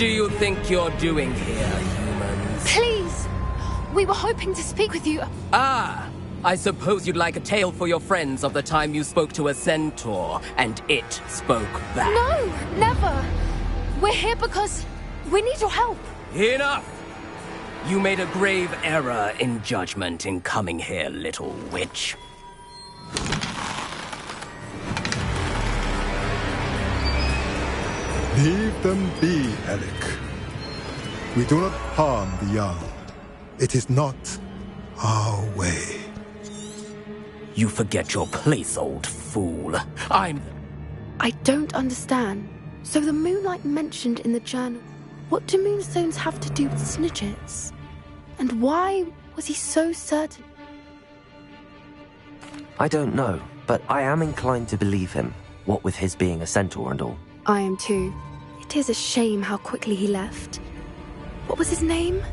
do you think you're doing here, humans? Please! We were hoping to speak with you. Ah! I suppose you'd like a tale for your friends of the time you spoke to a centaur, and it spoke back. No! Never! We're here because we need your help. Enough! You made a grave error in judgment in coming here, little witch. Leave them be, Alec. We do not harm the young. It is not our way. You forget your place, old fool. I don't understand. So the moonlight mentioned in the journal, what do moonstones have to do with snitches? And why was he so certain? I don't know, but I am inclined to believe him, what with his being a centaur and all. I am too. It is a shame how quickly he left. What was his name?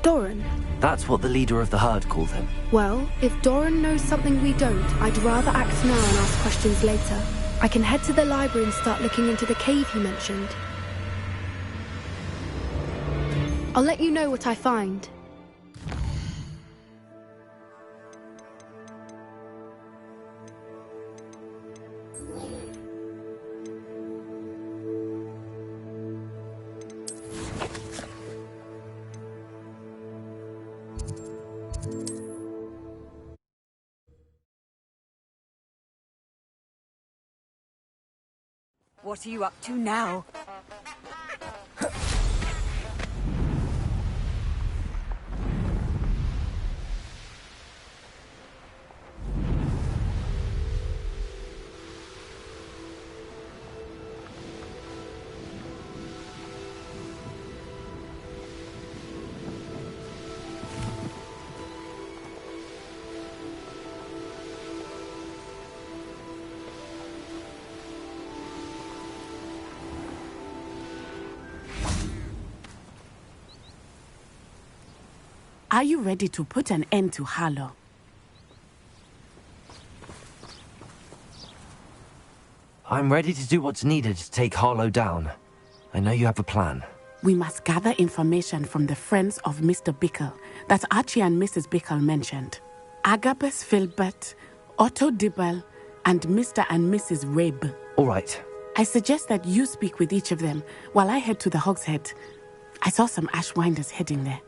Doran. That's what the leader of the herd called him. Well, if Doran knows something we don't, I'd rather act now and ask questions later. I can head to the library and start looking into the cave he mentioned. I'll let you know what I find. What are you up to now? Are you ready to put an end to Harlow? I'm ready to do what's needed to take Harlow down. I know you have a plan. We must gather information from the friends of Mr. Bickle that Archie and Mrs. Bickle mentioned. Agabus Filbert, Otto Dibble, and Mr. and Mrs. Rabe. All right. I suggest that you speak with each of them while I head to the Hogshead. I saw some Ashwinders heading there.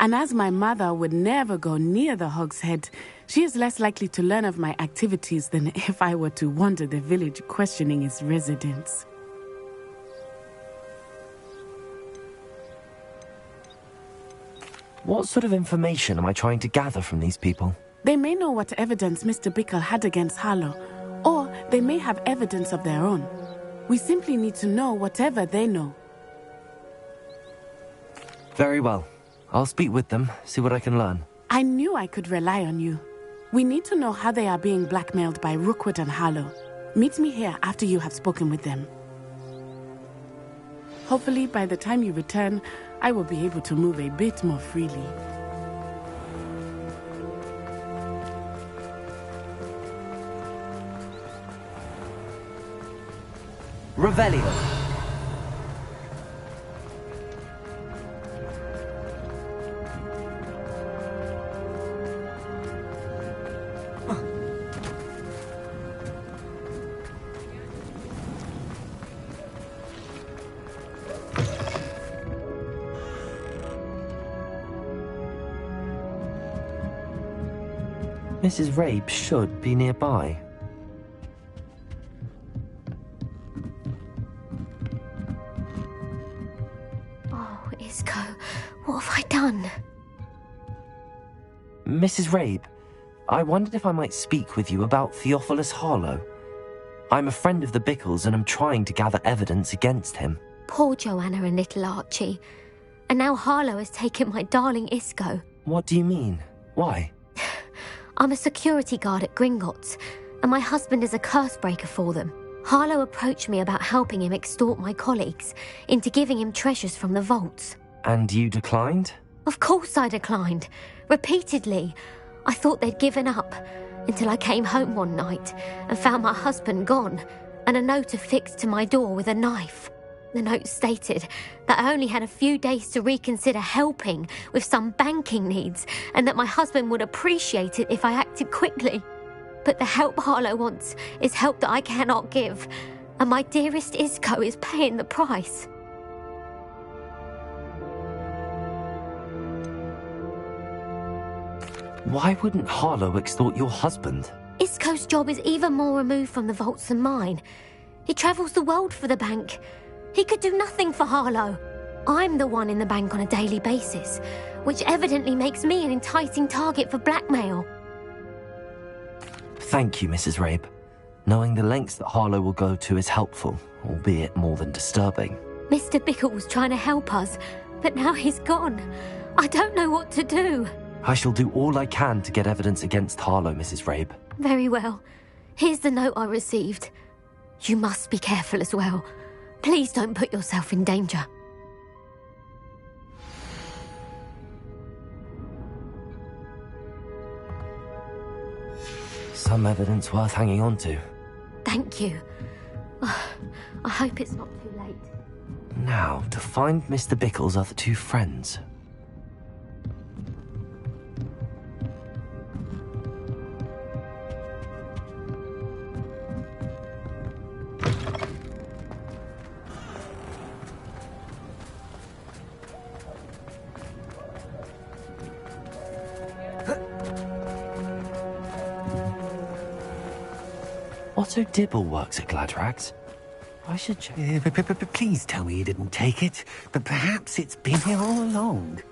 And as my mother would never go near the Hogshead, she is less likely to learn of my activities than if I were to wander the village questioning its residents. What sort of information am I trying to gather from these people? They may know what evidence Mr. Bickle had against Harlow, or they may have evidence of their own. We simply need to know whatever they know. Very well. I'll speak with them, see what I can learn. I knew I could rely on you. We need to know how they are being blackmailed by Rookwood and Harlow. Meet me here after you have spoken with them. Hopefully, by the time you return, I will be able to move a bit more freely. Revelio. Mrs. Rabe should be nearby. Oh, Isco, what have I done? Mrs. Rabe, I wondered if I might speak with you about Theophilus Harlow. I'm a friend of the Bickles and I'm trying to gather evidence against him. Poor Joanna and little Archie. And now Harlow has taken my darling Isco. What do you mean? Why? I'm a security guard at Gringotts, and my husband is a curse breaker for them. Harlow approached me about helping him extort my colleagues into giving him treasures from the vaults. And you declined? Of course I declined. Repeatedly. I thought they'd given up, until I came home one night and found my husband gone, and a note affixed to my door with a knife. The note stated that I only had a few days to reconsider helping with some banking needs and that my husband would appreciate it if I acted quickly. But the help Harlow wants is help that I cannot give, and my dearest Isco is paying the price. Why wouldn't Harlow extort your husband? Isco's job is even more removed from the vaults than mine. He travels the world for the bank. He could do nothing for Harlow. I'm the one in the bank on a daily basis, which evidently makes me an enticing target for blackmail. Thank you, Mrs. Rabe. Knowing the lengths that Harlow will go to is helpful, albeit more than disturbing. Mr. Bickle was trying to help us, but now he's gone. I don't know what to do. I shall do all I can to get evidence against Harlow, Mrs. Rabe. Very well. Here's the note I received. You must be careful as well. Please don't put yourself in danger. Some evidence worth hanging on to. Thank you. I hope it's not too late. Now, to find Mr. Bickle's other two friends. Otto Dibble works at Gladrags. I should check. Please tell me you didn't take it, but perhaps it's been here all along.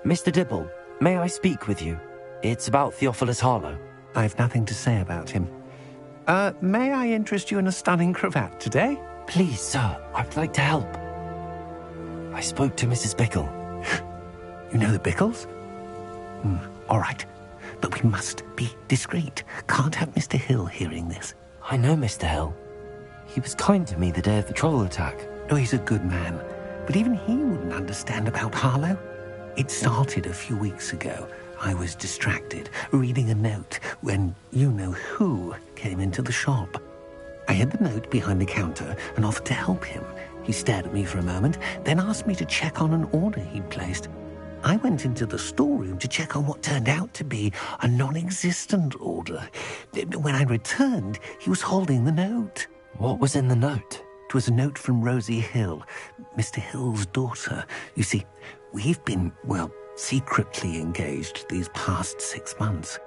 Mr. Dibble, may I speak with you? It's about Theophilus Harlow. I've nothing to say about him. May I interest you in a stunning cravat today? Please, sir, I'd like to help. I spoke to Mrs. Bickle. You know the Bickles? All right. But we must be discreet. Can't have Mr. Hill hearing this. I know Mr. Hill. He was kind to me the day of the troll attack. Oh, he's a good man. But even he wouldn't understand about Harlow. It started a few weeks ago. I was distracted, reading a note, when you-know-who came into the shop. I hid the note behind the counter and offered to help him. He stared at me for a moment, then asked me to check on an order he'd placed. I went into the storeroom to check on what turned out to be a non-existent order. When I returned, he was holding the note. What was in the note? It was a note from Rosie Hill, Mr. Hill's daughter. You see, we've been, secretly engaged these past 6 months.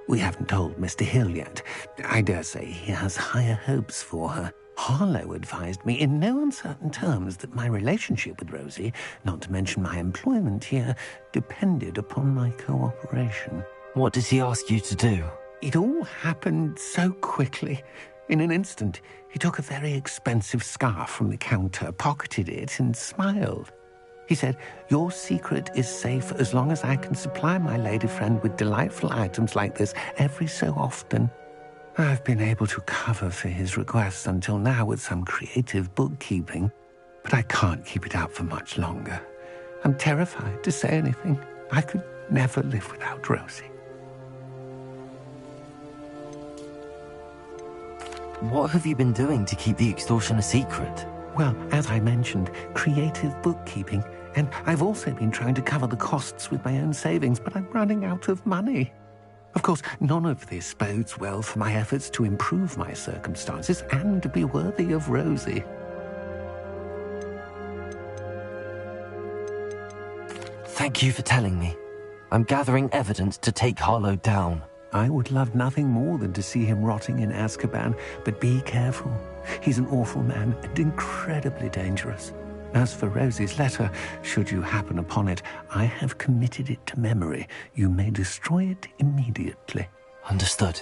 We haven't told Mr. Hill yet. I dare say he has higher hopes for her. Harlow advised me in no uncertain terms that my relationship with Rosie, not to mention my employment here, depended upon my cooperation. What does he ask you to do? It all happened so quickly. In an instant, he took a very expensive scarf from the counter, pocketed it, and smiled. He said, "Your secret is safe as long as I can supply my lady friend with delightful items like this every so often." I've been able to cover for his requests until now with some creative bookkeeping, but I can't keep it up for much longer. I'm terrified to say anything. I could never live without Rosie. What have you been doing to keep the extortion a secret? Well, as I mentioned, creative bookkeeping, and I've also been trying to cover the costs with my own savings, but I'm running out of money. Of course, none of this bodes well for my efforts to improve my circumstances and to be worthy of Rosie. Thank you for telling me. I'm gathering evidence to take Harlow down. I would love nothing more than to see him rotting in Azkaban, but be careful. He's an awful man and incredibly dangerous. As for Rosie's letter, should you happen upon it, I have committed it to memory. You may destroy it immediately. Understood.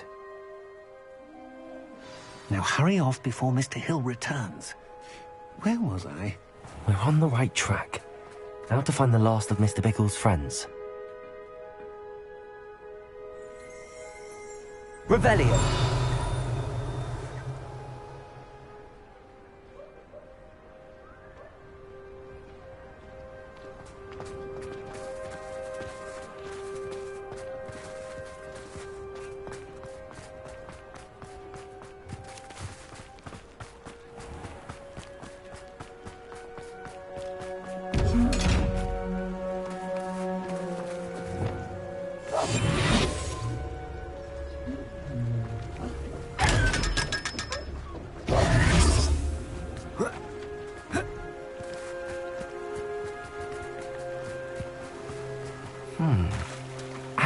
Now hurry off before Mr. Hill returns. Where was I? We're on the right track. Now to find the last of Mr. Bickle's friends. Revelio!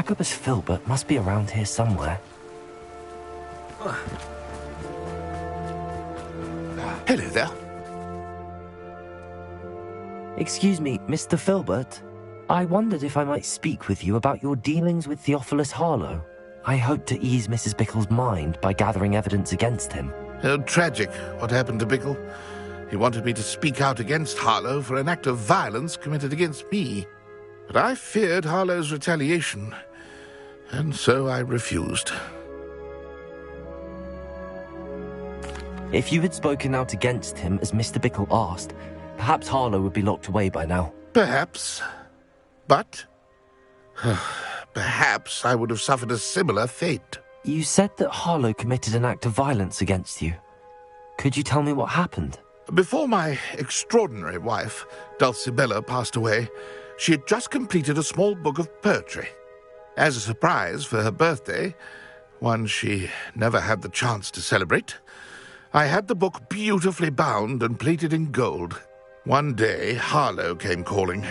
Agabus Filbert must be around here somewhere. Hello there. Excuse me, Mr. Filbert. I wondered if I might speak with you about your dealings with Theophilus Harlow. I hope to ease Mrs. Bickle's mind by gathering evidence against him. Oh, tragic what happened to Bickle. He wanted me to speak out against Harlow for an act of violence committed against me. But I feared Harlow's retaliation, and so I refused. If you had spoken out against him as Mr. Bickle asked, perhaps Harlow would be locked away by now. Perhaps. But perhaps I would have suffered a similar fate. You said that Harlow committed an act of violence against you. Could you tell me what happened? Before my extraordinary wife, Dulcibella, passed away, she had just completed a small book of poetry. As a surprise for her birthday, one she never had the chance to celebrate, I had the book beautifully bound and plated in gold. One day, Harlow came calling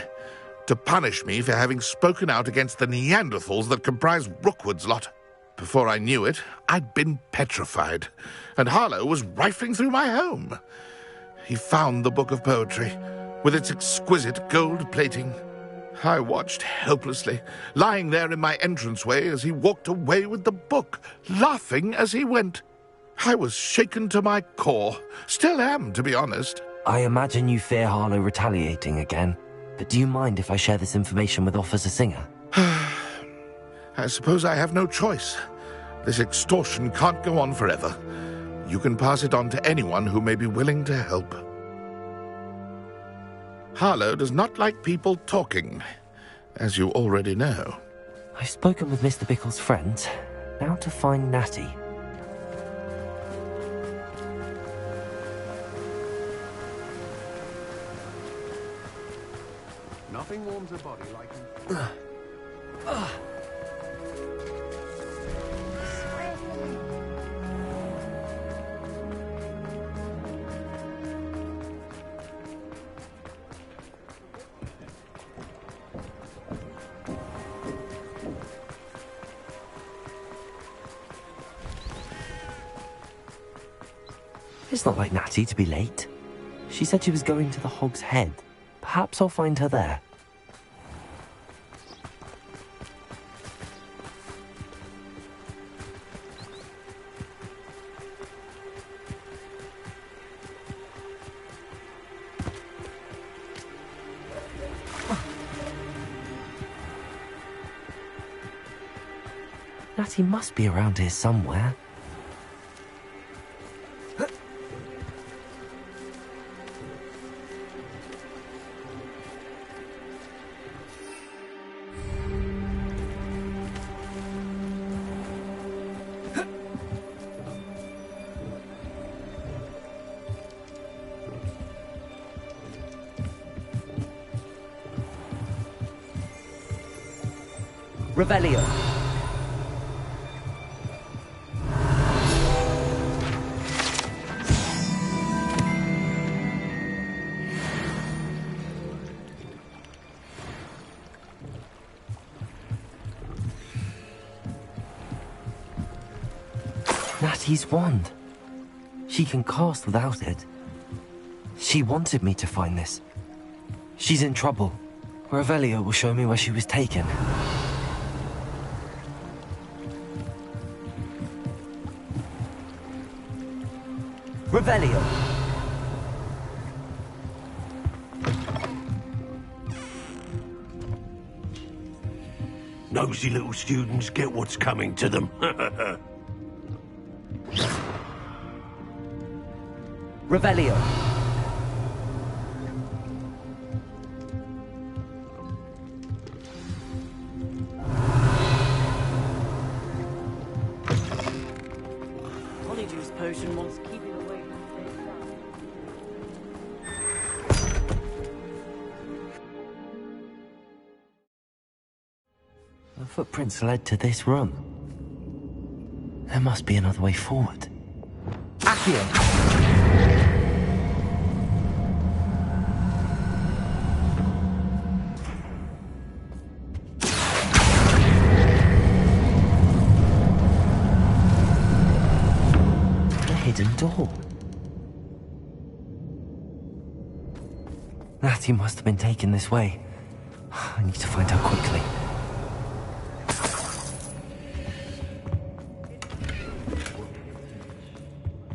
to punish me for having spoken out against the Neanderthals that comprise Rookwood's lot. Before I knew it, I'd been petrified, and Harlow was rifling through my home. He found the book of poetry, with its exquisite gold plating. I watched helplessly, lying there in my entranceway as he walked away with the book, laughing as he went. I was shaken to my core. Still am, to be honest. I imagine you fear Harlow retaliating again, but do you mind if I share this information with Officer Singer? I suppose I have no choice. This extortion can't go on forever. You can pass it on to anyone who may be willing to help. Harlow does not like people talking, as you already know. I've spoken with Mr. Bickle's friends. Now to find Natty. Nothing warms a body like... It's not like Natty to be late. She said she was going to the Hog's Head. Perhaps I'll find her there. Natty must be around here somewhere. Revelio. Natty's wand. She can cast without it. She wanted me to find this. She's in trouble. Revelio will show me where she was taken. Revelio. Nosy little students get what's coming to them. Revelio. Honeydew potion wants keeping away from The footprints led to this room. There must be another way forward. Accio! hidden door. Natty must have been taken this way. I need to find her quickly.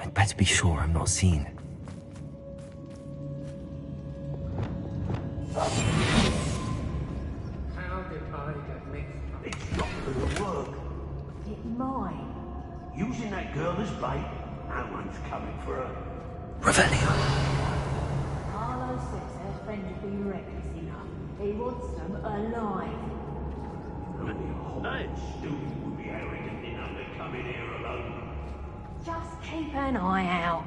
I'd better be sure I'm not seen. How did I get mixed up? It's not gonna work. It might. Using that girl as bait, no one's coming for her. Revelio. Harlow says her friend would be reckless enough. He wants them alive. That stupid would be arrogant enough to come in here alone. Just keep an eye out.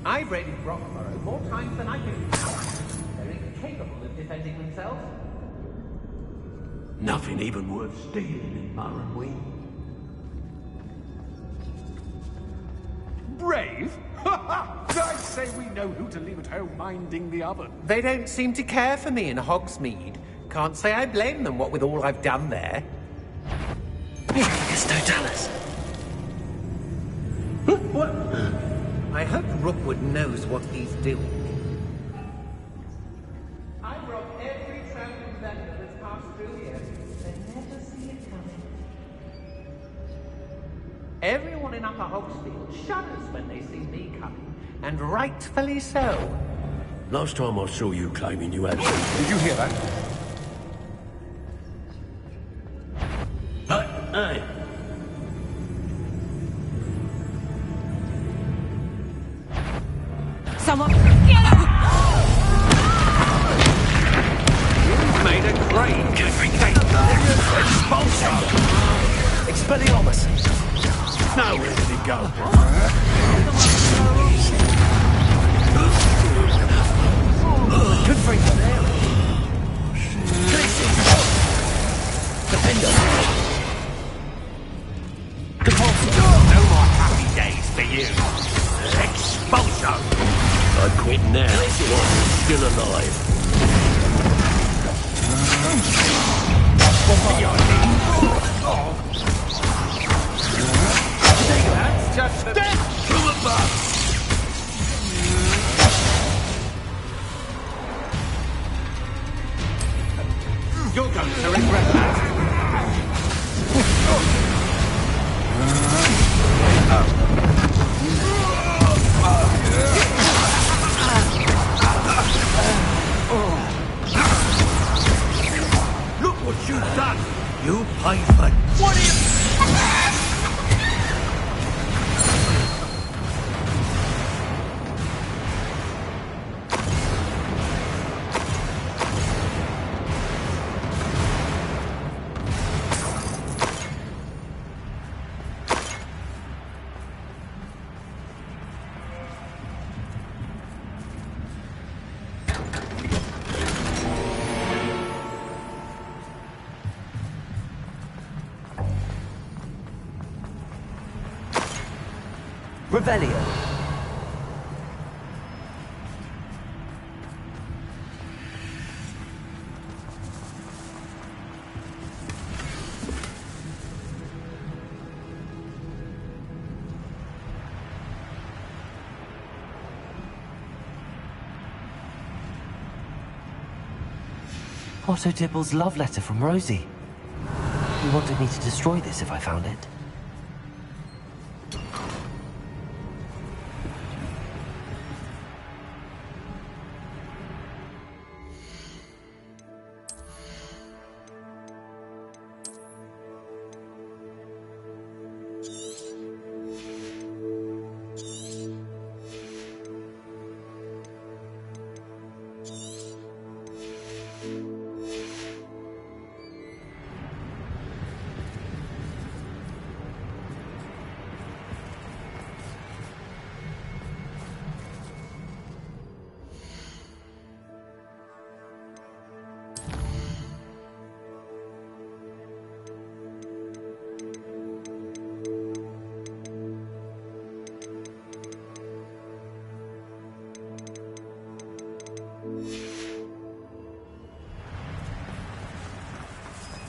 I've raided Rockborough more times than I can count. They're incapable of defending themselves. Nothing even worth stealing in Murrenween. Brave? I say we know who to leave at home minding the oven. They don't seem to care for me in Hogsmeade. Can't say I blame them, what with all I've done there. It's Totalis. What? I hope Rookwood knows what he's doing. I've robbed every traveling vendor that's passed through here. They never see it coming. Everyone in Upper Hogsfield shudders when they see me coming, and rightfully so. Last time I saw you claiming you had... Did you hear that? Hey! Someone get her! You've made a great expulsion! Expelliarmus! Now where did it go? Good for him there. Defender! No more happy days for you! Expulsion! I quit now while you're still alive. That's just death From above! You're going to regret that. Look what you've done! You pay for... What are you... Revelio. Otto Dibble's love letter from Rosie. He wanted me to destroy this if I found it.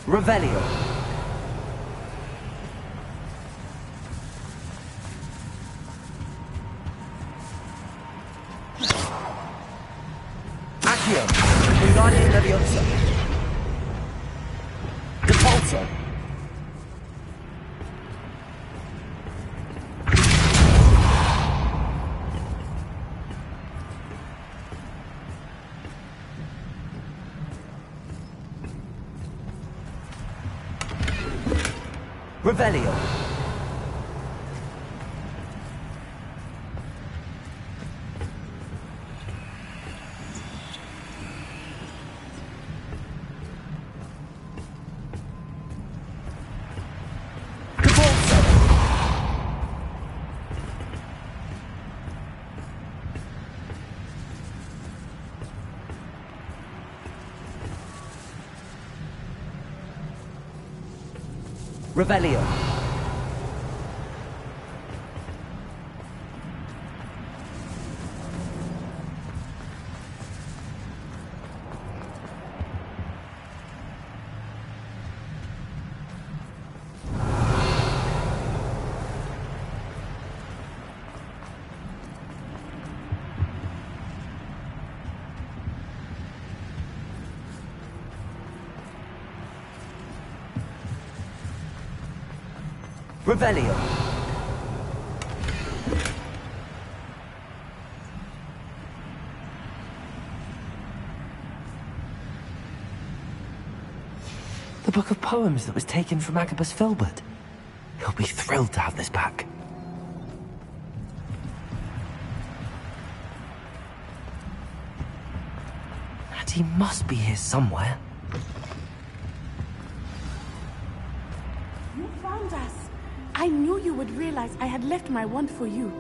Revelio. Accio. Wingardium Leviosa. Depulso. Revelio. Revelio. Revelio. The book of poems that was taken from Agabus Filbert. He'll be thrilled to have this back. And he must be here somewhere. You found us. I knew you would realize I had left my wand for you.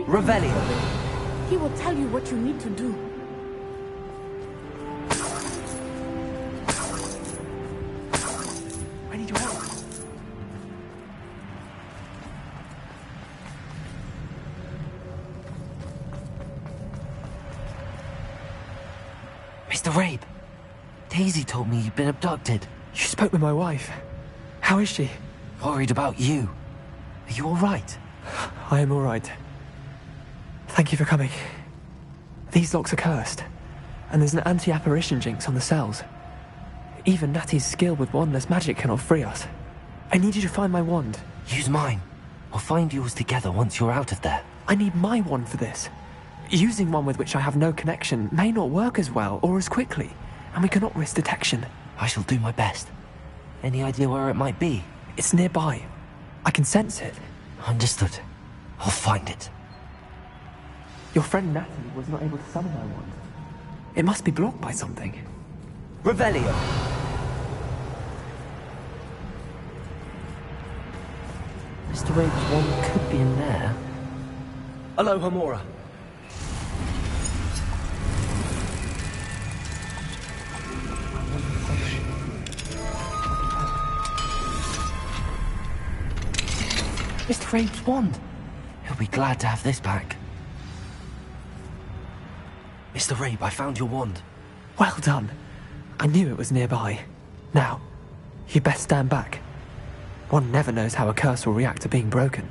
Revelio. He will tell you what you need to do. I need your help. Mr. Rabe, Daisy told me you'd been abducted. You spoke with my wife. How is she? Worried about you. Are you all right? I am all right. Thank you for coming. These locks are cursed, and there's an anti-apparition jinx on the cells. Even Natty's skill with wandless magic cannot free us. I need you to find my wand. Use mine. We'll find yours together once you're out of there. I need my wand for this. Using one with which I have no connection may not work as well or as quickly, and we cannot risk detection. I shall do my best. Any idea where it might be? It's nearby. I can sense it. Understood. I'll find it. Your friend Natty was not able to summon my wand. It must be blocked by something. Revelio. Mr. Rabe's wand could be in there. Hello, Hamora. Mr. Rabe's wand. He'll be glad to have this back. Mr. Rabe, I found your wand. Well done. I knew it was nearby. Now, you best stand back. One never knows how a curse will react to being broken.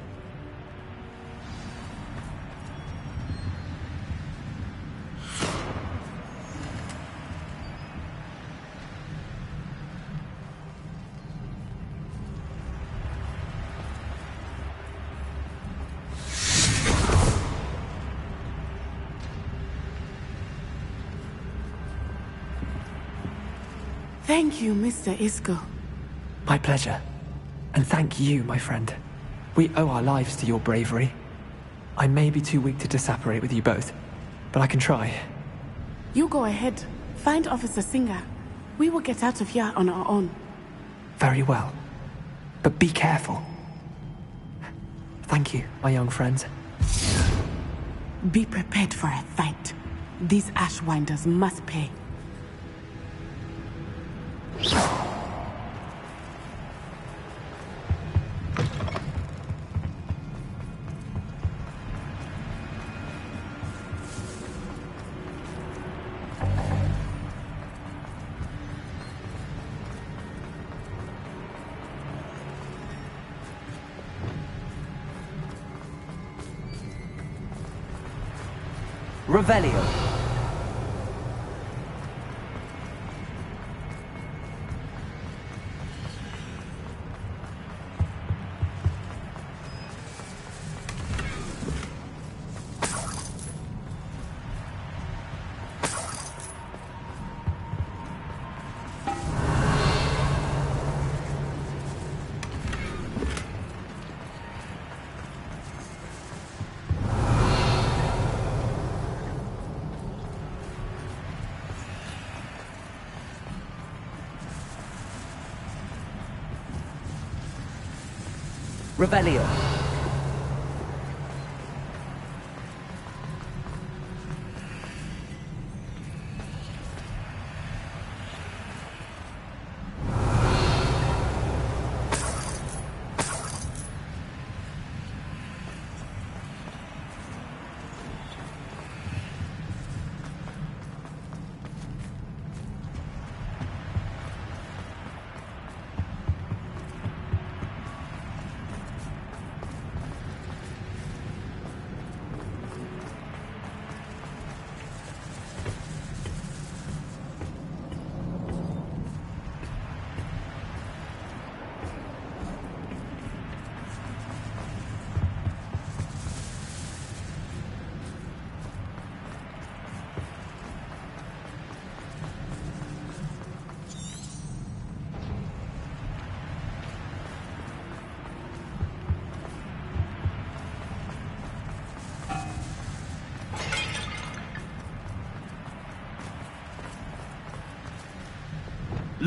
Thank you, Mr. Isco. My pleasure. And thank you, my friend. We owe our lives to your bravery. I may be too weak to disapparate with you both, but I can try. You go ahead. Find Officer Singer. We will get out of here on our own. Very well. But be careful. Thank you, my young friends. Be prepared for a fight. These Ashwinders must pay. Revelio. Revelio.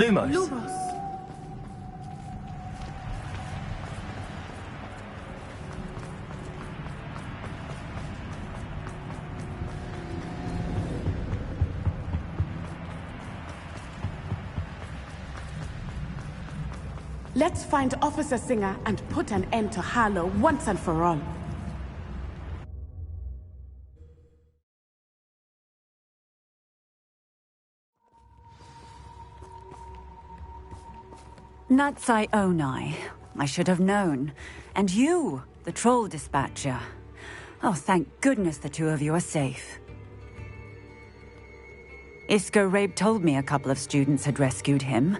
Lumos. Lumos. Let's find Officer Singer and put an end to Harlow once and for all. Natsai Onai. I should have known. And you, the troll dispatcher. Oh, thank goodness the two of you are safe. Isco Rabe told me a couple of students had rescued him.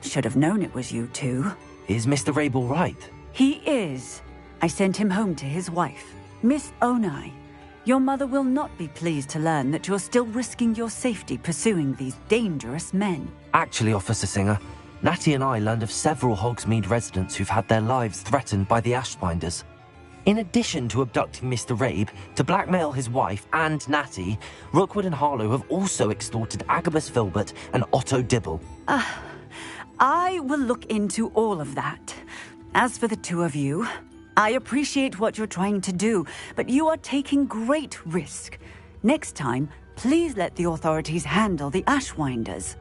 Should have known it was you two. Is Mr. Rabe all right? He is. I sent him home to his wife. Miss Onai, your mother will not be pleased to learn that you're still risking your safety pursuing these dangerous men. Actually, Officer Singer, Natty and I learned of several Hogsmeade residents who've had their lives threatened by the Ashbinders. In addition to abducting Mr. Rabe, to blackmail his wife and Natty, Rookwood and Harlow have also extorted Agabus Filbert and Otto Dibble. I will look into all of that. As for the two of you, I appreciate what you're trying to do, but you are taking great risk. Next time, please let the authorities handle the Ashwinders.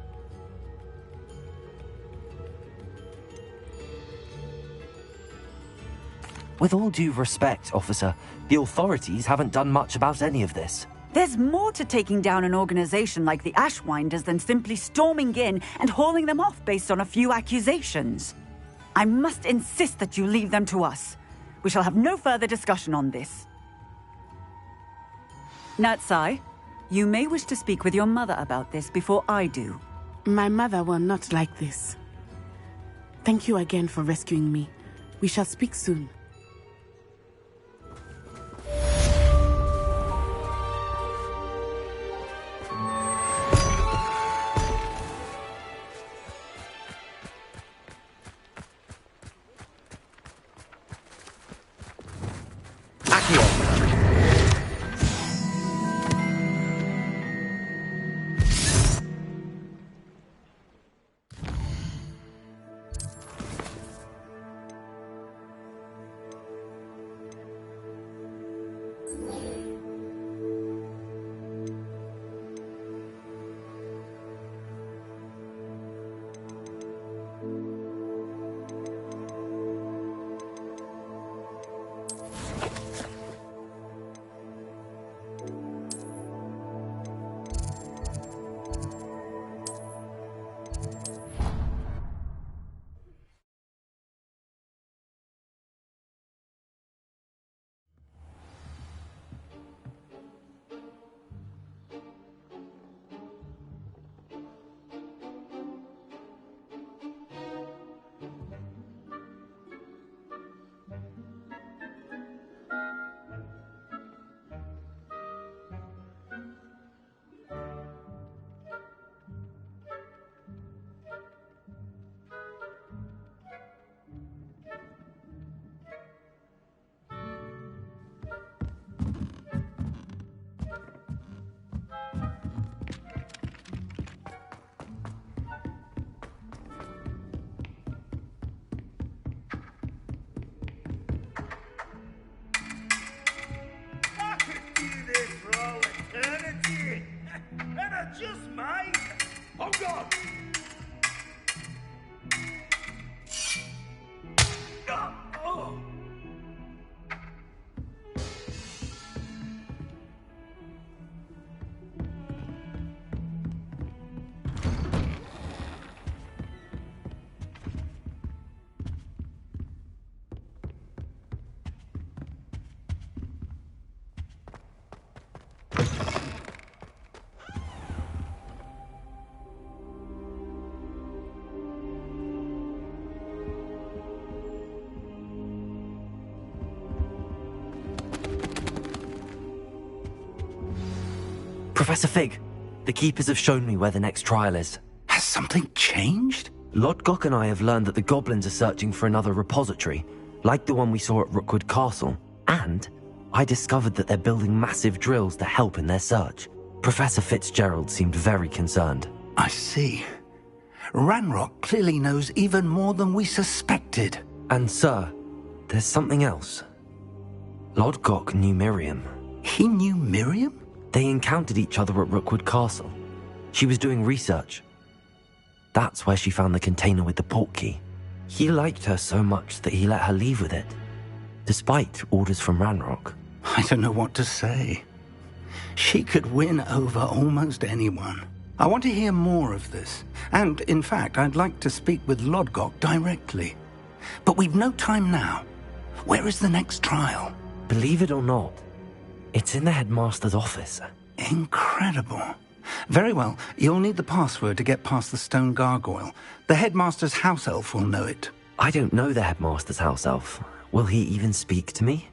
With all due respect, officer, the authorities haven't done much about any of this. There's more to taking down an organization like the Ashwinders than simply storming in and hauling them off based on a few accusations. I must insist that you leave them to us. We shall have no further discussion on this. Natsai, you may wish to speak with your mother about this before I do. My mother will not like this. Thank you again for rescuing me. We shall speak soon. Just mate. Hold on. Oh. Professor Fig, the Keepers have shown me where the next trial is. Has something changed? Lodgok and I have learned that the goblins are searching for another repository, like the one we saw at Rookwood Castle. And I discovered that they're building massive drills to help in their search. Professor Fitzgerald seemed very concerned. I see. Ranrock clearly knows even more than we suspected. And sir, there's something else. Lodgok knew Miriam. He knew Miriam? They encountered each other at Rookwood Castle. She was doing research. That's where she found the container with the portkey. He liked her so much that he let her leave with it, despite orders from Ranrock. I don't know what to say. She could win over almost anyone. I want to hear more of this. And, in fact, I'd like to speak with Lodgok directly. But we've no time now. Where is the next trial? Believe it or not, it's in the headmaster's office. Incredible. Very well. You'll need the password to get past the stone gargoyle. The headmaster's house elf will know it. I don't know the headmaster's house elf. Will he even speak to me?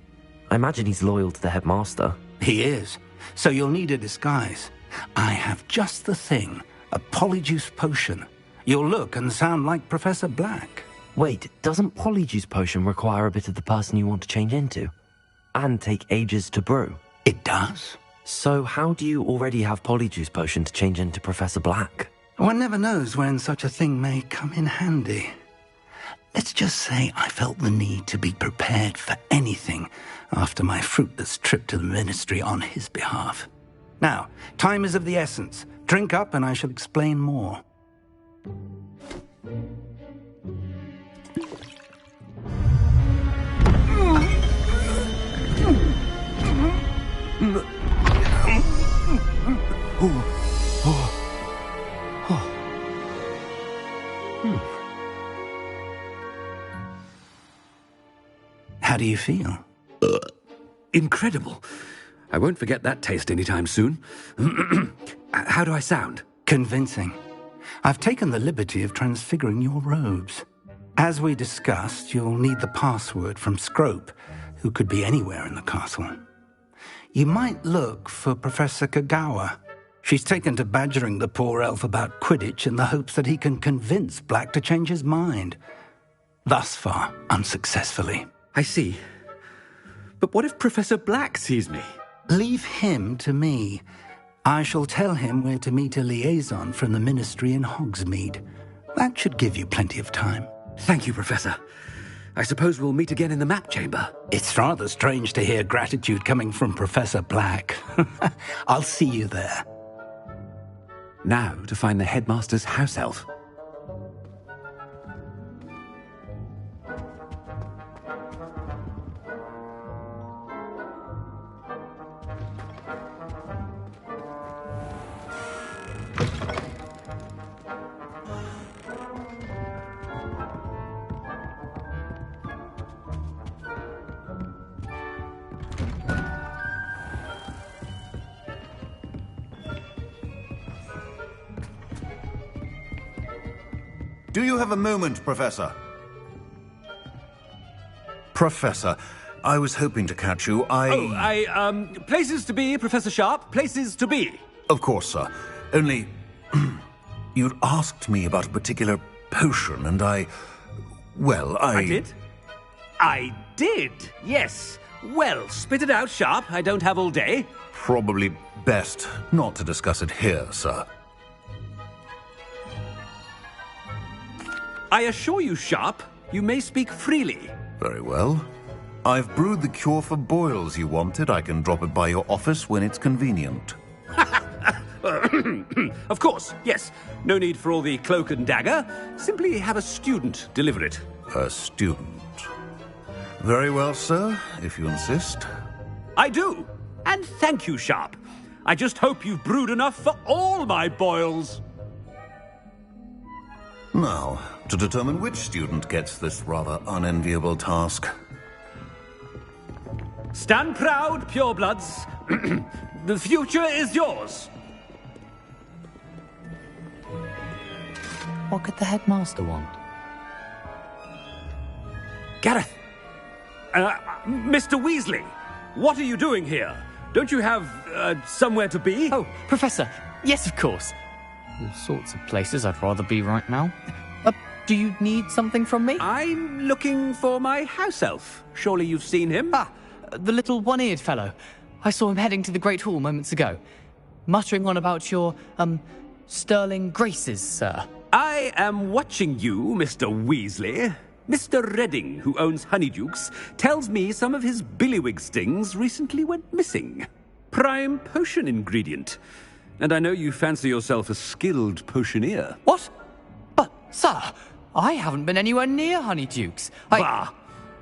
I imagine he's loyal to the headmaster. He is. So you'll need a disguise. I have just the thing. A polyjuice potion. You'll look and sound like Professor Black. Wait, doesn't polyjuice potion require a bit of the person you want to change into? And take ages to brew? It does. So how do you already have polyjuice potion to change into Professor Black? One never knows when such a thing may come in handy. Let's just say I felt the need to be prepared for anything after my fruitless trip to the ministry on his behalf. Now, time is of the essence. Drink up and I shall explain more. How do you feel? Incredible. I won't forget that taste anytime soon. How do I sound? Convincing. I've taken the liberty of transfiguring your robes. As we discussed, you'll need the password from Scrope, who could be anywhere in the castle. You might look for Professor Kagawa. She's taken to badgering the poor elf about Quidditch in the hopes that he can convince Black to change his mind. Thus far, unsuccessfully. I see. But what if Professor Black sees me? Leave him to me. I shall tell him where to meet a liaison from the ministry in Hogsmeade. That should give you plenty of time. Thank you, Professor. I suppose we'll meet again in the map chamber. It's rather strange to hear gratitude coming from Professor Black. I'll see you there. Now to find the headmaster's house elf. Do you have a moment, Professor? Professor, I was hoping to catch you. Places to be, Professor Sharp. Places to be. Of course, sir. Only, you'd asked me about a particular potion, and I did? I did, yes. Well, spit it out, Sharp. I don't have all day. Probably best not to discuss it here, sir. I assure you, Sharp, you may speak freely. Very well. I've brewed the cure for boils you wanted. I can drop it by your office when it's convenient. Of course, yes. No need for all the cloak and dagger. Simply have a student deliver it. A student. Very well, sir, if you insist. I do. And thank you, Sharp. I just hope you've brewed enough for all my boils. Now, to determine which student gets this rather unenviable task. Stand proud, purebloods. The future is yours. What could the headmaster want? Gareth! Mr. Weasley, what are you doing here? Don't you have, somewhere to be? Oh, Professor, yes, of course. All sorts of places I'd rather be right now. Do you need something from me? I'm looking for my house elf. Surely you've seen him? Ah, the little one-eared fellow. I saw him heading to the Great Hall moments ago, muttering on about your, sterling graces, sir. I am watching you, Mr. Weasley. Mr. Redding, who owns Honeydukes, tells me some of his billywig stings recently went missing. Prime potion ingredient. And I know you fancy yourself a skilled potioneer. What? But, sir, I haven't been anywhere near Honeydukes. Bah!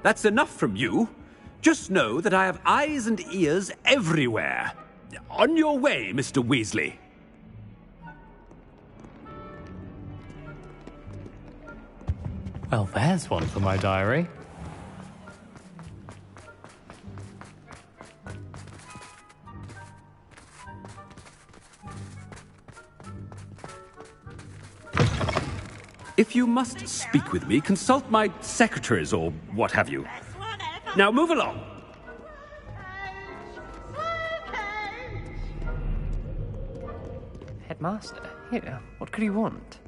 That's enough from you. Just know that I have eyes and ears everywhere. On your way, Mr. Weasley. Well, there's one for my diary. If you must speak with me, consult my secretaries or what have you. Now move along. Headmaster, here, what could he want?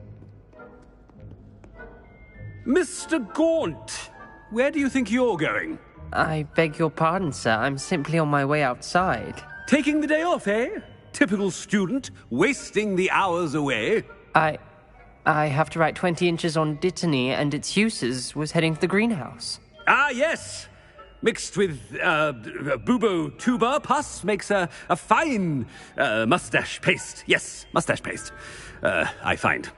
Mr. Gaunt, where do you think you're going? I beg your pardon, sir. I'm simply on my way outside. Taking the day off, eh? Typical student, wasting the hours away. I have to write 20 inches on Dittany and its uses. Was heading to the greenhouse. Ah, yes. Mixed with bubo tuber pus makes a fine mustache paste. Yes, mustache paste. I find.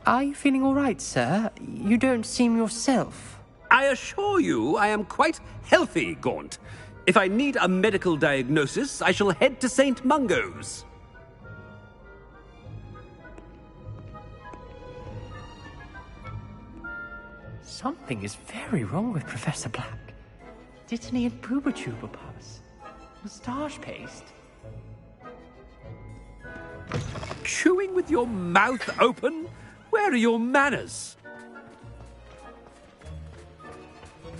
Are you feeling all right, sir? You don't seem yourself. I assure you I am quite healthy, Gaunt. If I need a medical diagnosis, I shall head to St. Mungo's. Something is very wrong with Professor Black. Dittany and Boobertuber pus. Moustache paste. Chewing with your mouth open? Where are your manners?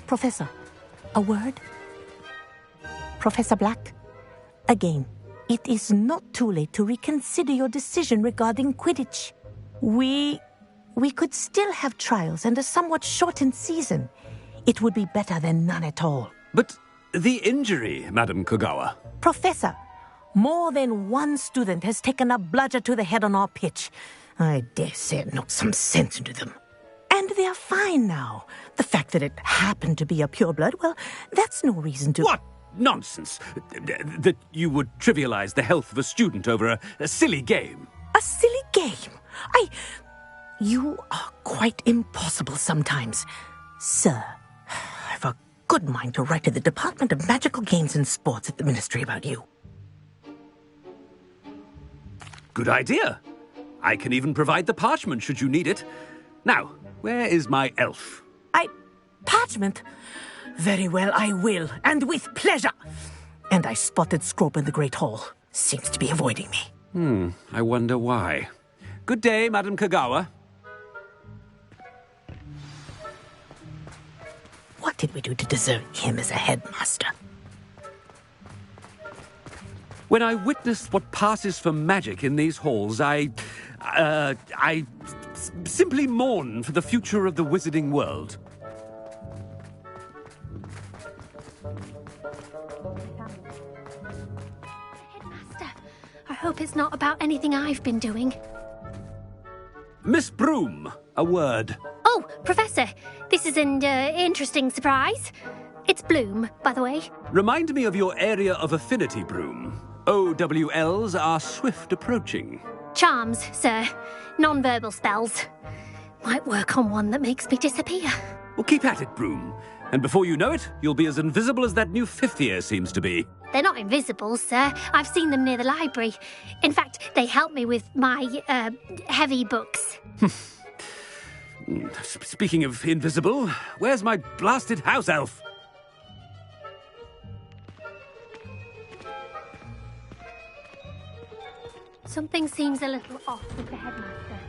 Professor, a word? Professor Black, again, it is not too late to reconsider your decision regarding Quidditch. We could still have trials and a somewhat shortened season. It would be better than none at all. But the injury, Madam Kogawa. Professor, more than one student has taken a bludger to the head on our pitch. I dare say it knocked some sense into them. And they're fine now. The fact that it happened to be a pureblood, well, that's no reason to... What nonsense! That you would trivialize the health of a student over a silly game. A silly game? You are quite impossible sometimes. Sir, I've a good mind to write to the Department of Magical Games and Sports at the Ministry about you. Good idea. I can even provide the parchment should you need it. Now, where is my elf? Parchment? Very well, I will, and with pleasure. And I spotted Scrope in the Great Hall. Seems to be avoiding me. I wonder why. Good day, Madam Kogawa. What did we do to deserve him as a headmaster? When I witnessed what passes for magic in these halls, I simply mourn for the future of the wizarding world. Headmaster, I hope it's not about anything I've been doing. Miss Broom, a word. Oh, Professor, this is an interesting surprise. It's Bloom, by the way. Remind me of your area of affinity, Broom. OWLs are swift approaching. Charms, sir. Non-verbal spells. Might work on one that makes me disappear. Well, keep at it, Broom. And before you know it, you'll be as invisible as that new fifth year seems to be. They're not invisible, sir. I've seen them near the library. In fact, they help me with my, heavy books. Speaking of invisible, where's my blasted house elf? Something seems a little off with the headmaster.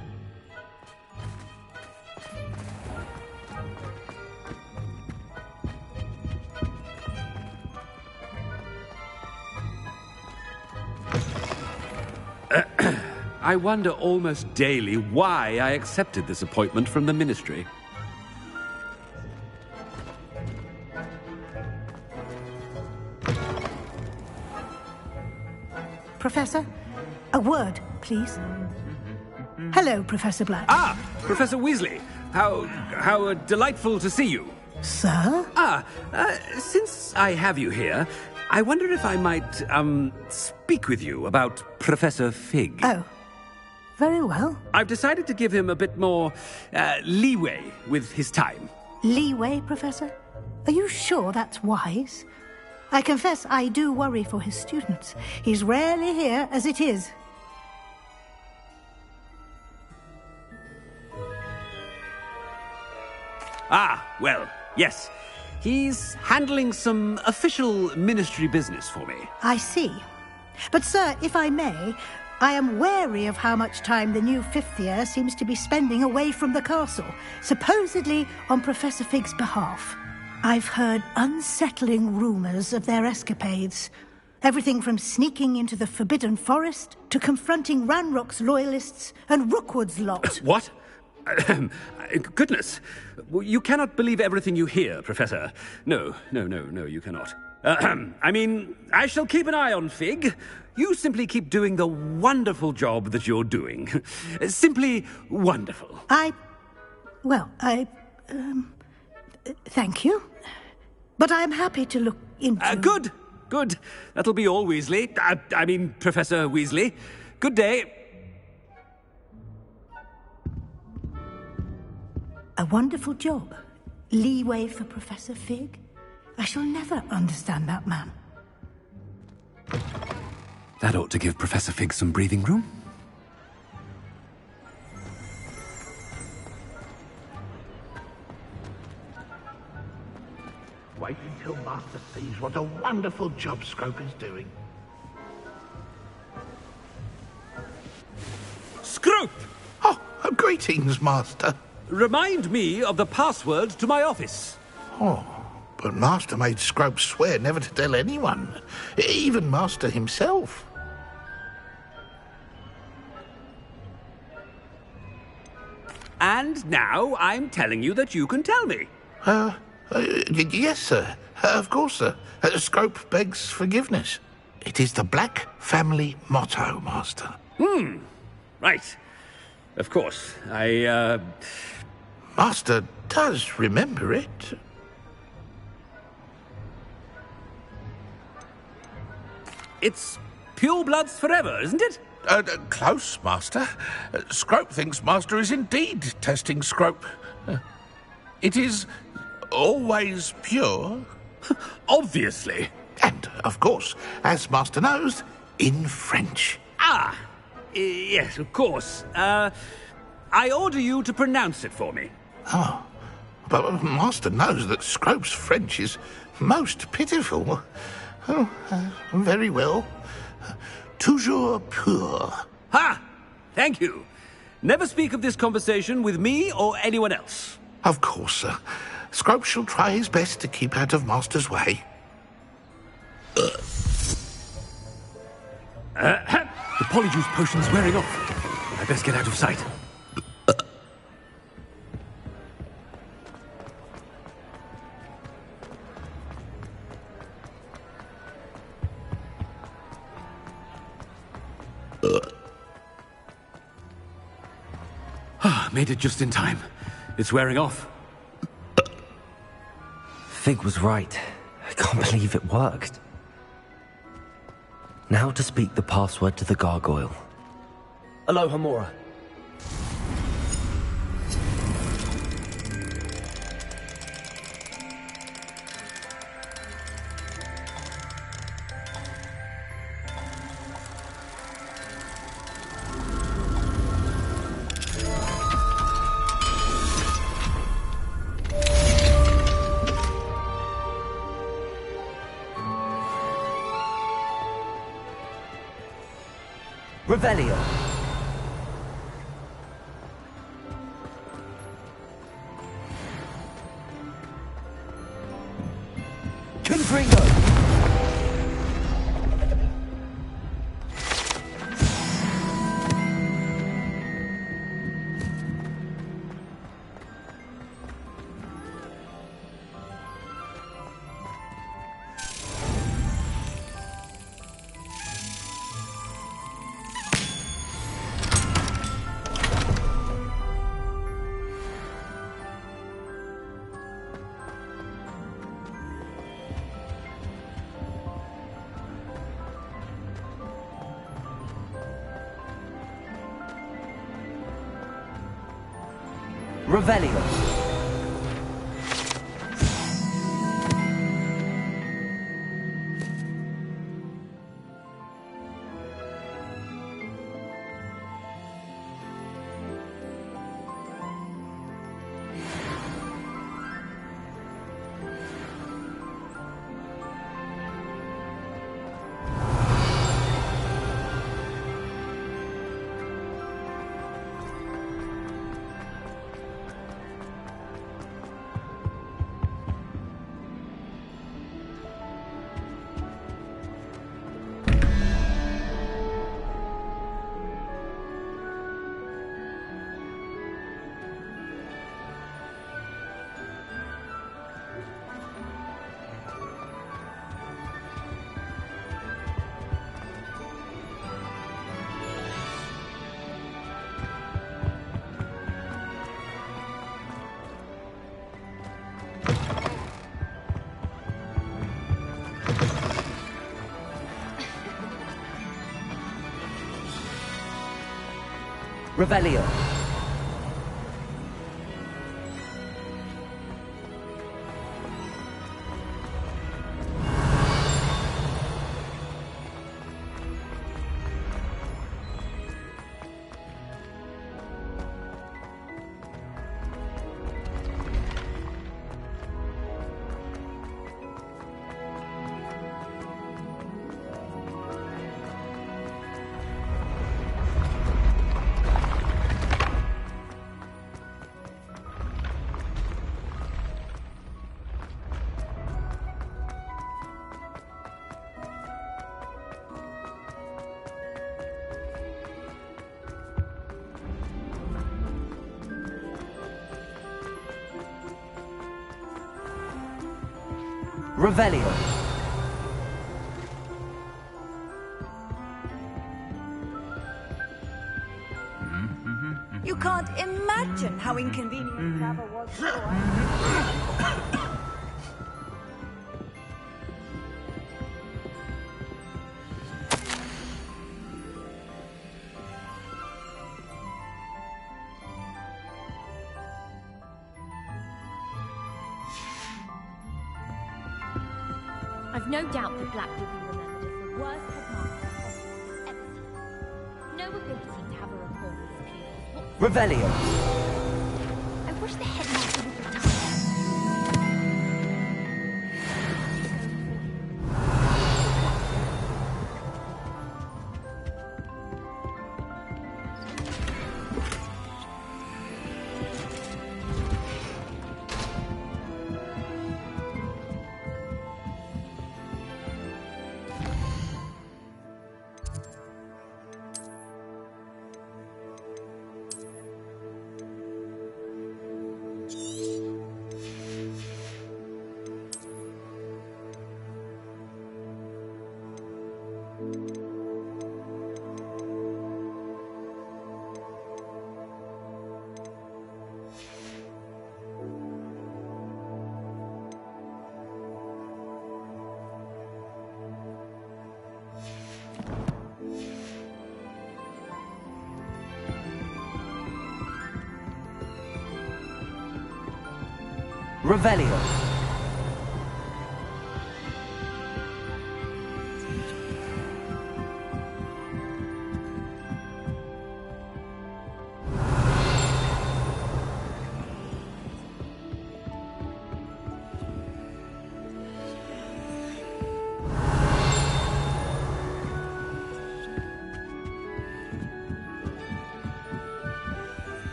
I wonder almost daily why I accepted this appointment from the Ministry. Professor, a word, please. Hello, Professor Black. Ah, Professor Weasley. How delightful to see you. Sir? Since I have you here, I wonder if I might, speak with you about Professor Fig. Oh. Very well. I've decided to give him a bit more, leeway with his time. Leeway, Professor? Are you sure that's wise? I confess I do worry for his students. He's rarely here as it is. Ah, well, yes. He's handling some official ministry business for me. I see. But, sir, if I may, I am wary of how much time the new fifth year seems to be spending away from the castle, supposedly on Professor Fig's behalf. I've heard unsettling rumours of their escapades. Everything from sneaking into the Forbidden Forest to confronting Ranrock's loyalists and Rookwood's lot. What? Goodness. You cannot believe everything you hear, Professor. No, you cannot. I mean, I shall keep an eye on Fig. You simply keep doing the wonderful job that you're doing. Simply wonderful. Thank you. But I'm happy to look into... Good. That'll be all, Weasley. I mean, Professor Weasley. Good day. A wonderful job. Leeway for Professor Fig. I shall never understand that man. That ought to give Professor Fig some breathing room. Wait until Master sees what a wonderful job Scrope is doing. Scrope! Oh, greetings, Master. Remind me of the password to my office. Oh, but Master made Scrope swear never to tell anyone, even Master himself. And now I'm telling you that you can tell me. Yes, sir. Of course, sir. Scrope begs forgiveness. It is the Black family motto, Master. Right. Of course. Master does remember it. It's pure bloods forever, isn't it? Close, Master. Scrope thinks Master is indeed testing Scrope. It is always pure. Obviously. And, of course, as Master knows, in French. Yes, of course. I order you to pronounce it for me. Oh, but Master knows that Scrope's French is most pitiful. Oh, very well. Toujours pur. Ha! Thank you. Never speak of this conversation with me or anyone else. Of course, sir. Scrope shall try his best to keep out of Master's way. The Polyjuice potion's wearing off. I best get out of sight. Made it just in time. It's wearing off. Fig was right. I can't believe it worked. Now to speak the password to the gargoyle. Aloha Mora. Revelio. Confringo. Revelio. Revelio. Revelio. You can't imagine how inconvenient travel was for us. I've no doubt that Black will be remembered as the worst headmaster Hogwarts ever seen. No ability to have a rapport with his pupils. Revelio. I wish the headmaster would retire. Revelio.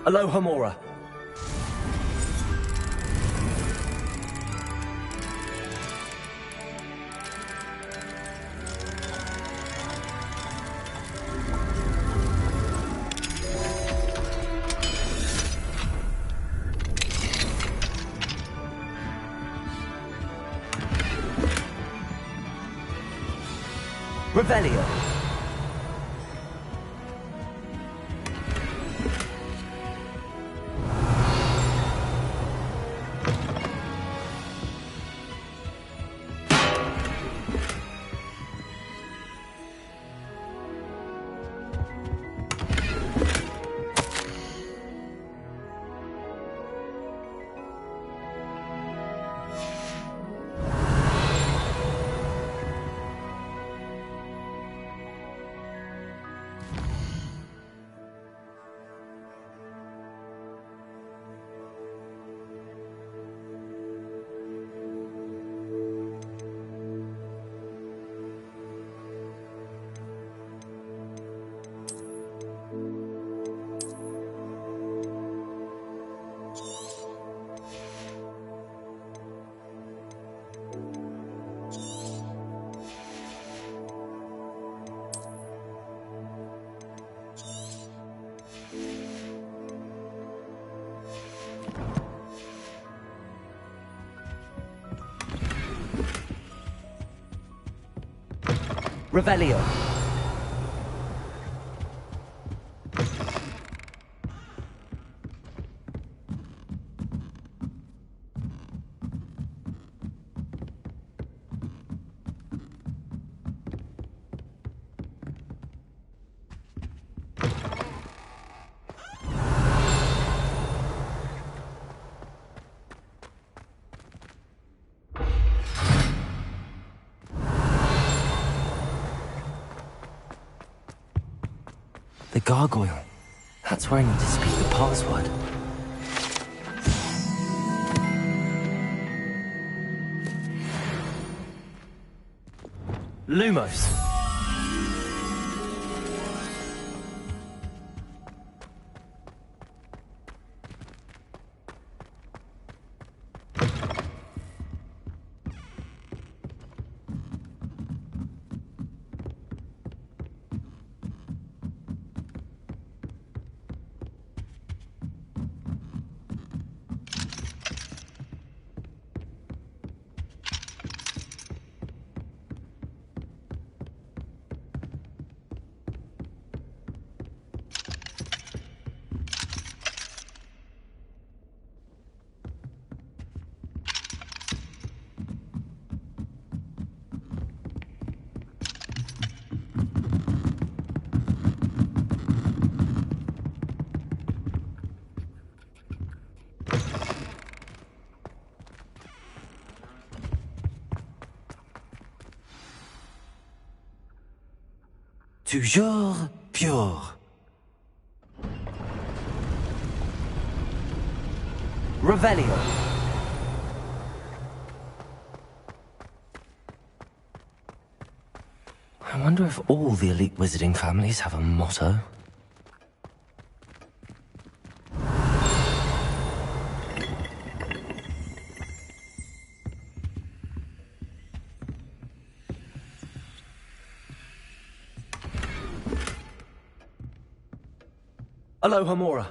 Alohomora. Revelio. Revelio. The gargoyle. That's where I need to speak the password. Lumos. Toujours pure. Revelio. I wonder if all the elite wizarding families have a motto. Alohomora.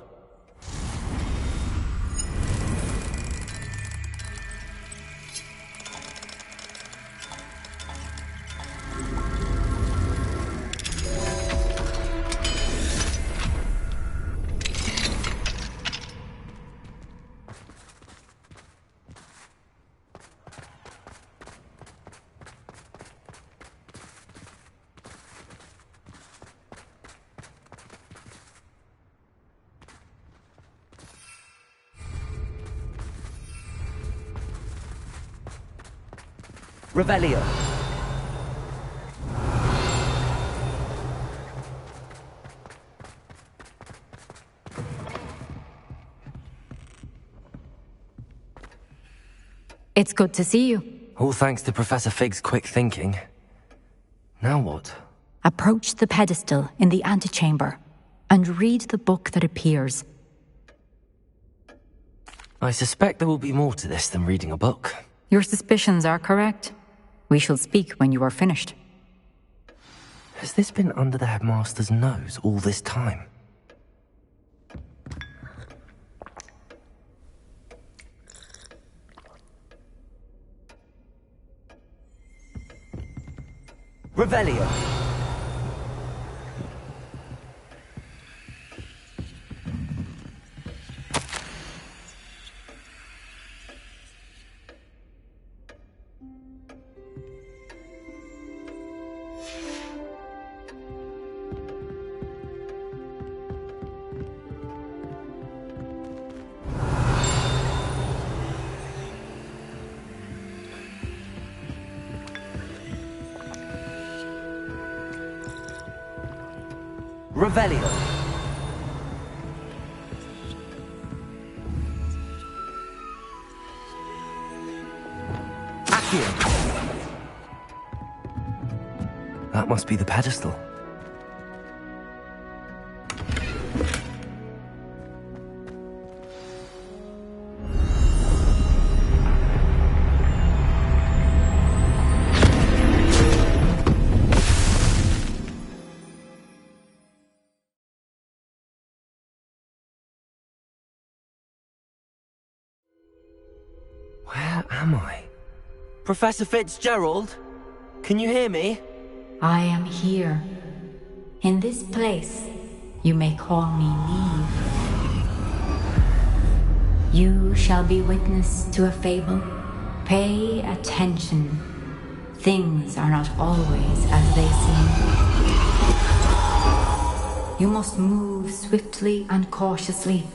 Revelio. It's good to see you. All thanks to Professor Fig's quick thinking. Now what? Approach the pedestal in the antechamber and read the book that appears. I suspect there will be more to this than reading a book. Your suspicions are correct. We shall speak when you are finished. Has this been under the headmaster's nose all this time? Revelio. Revelio. Accio. That must be the pedestal. Where am I? Professor Fitzgerald? Can you hear me? I am here. In this place, you may call me Neve. You shall be witness to a fable. Pay attention. Things are not always as they seem. You must move swiftly and cautiously.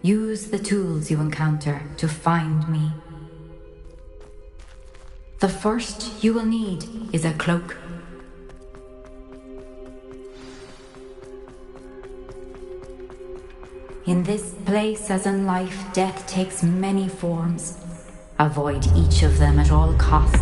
Use the tools you encounter to find me. The first you will need is a cloak. In this place, as in life, death takes many forms. Avoid each of them at all costs.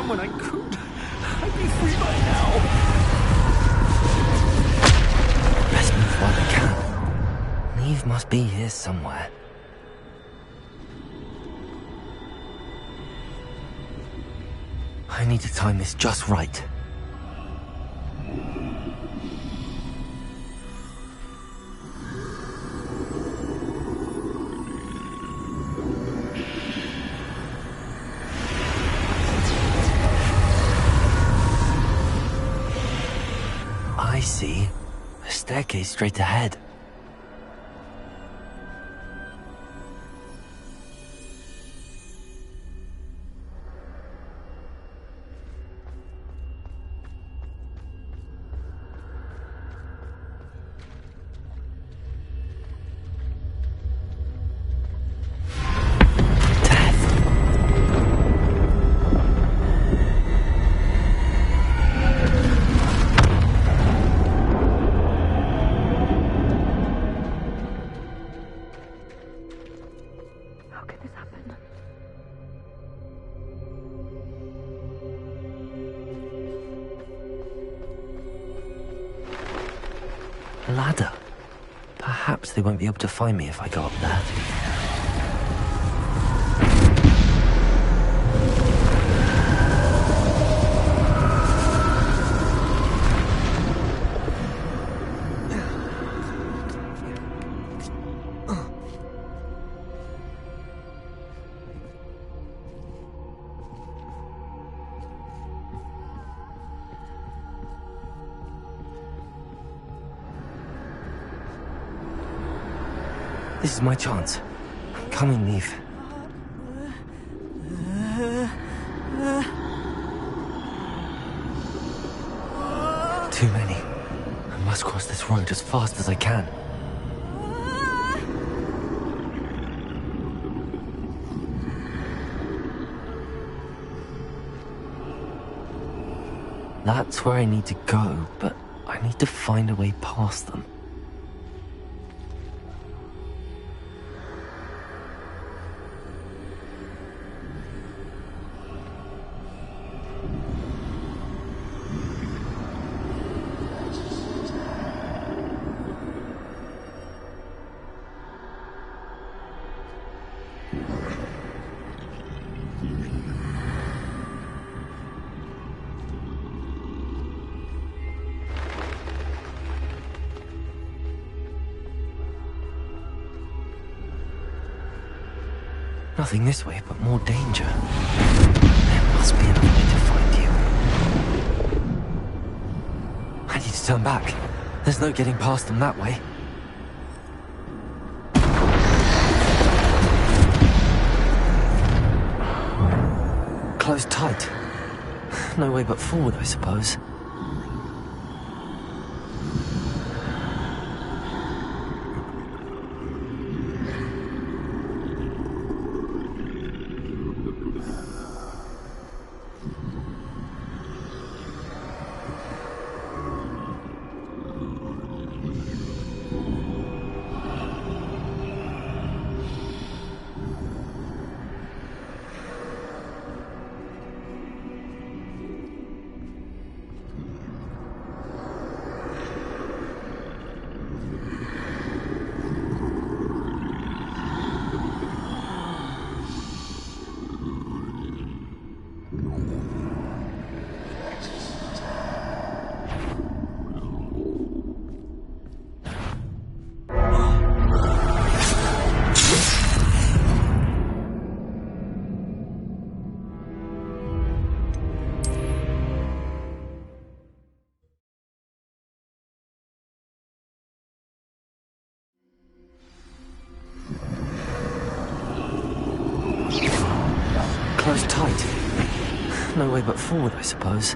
come when I could. I'd be free by now. Best move while I can. Neve must be here somewhere. I need to time this just right. I see. A staircase straight ahead. A ladder. Perhaps they won't be able to find me if I go up there. This is my chance. I'm coming, Neve. Too many. I must cross this road as fast as I can. That's where I need to go, but I need to find a way past them. Nothing this way, but more danger. There must be another way to find you. I need to turn back. There's no getting past them that way. Closed tight. No way but forward, I suppose. Closed tight. No way but forward, I suppose.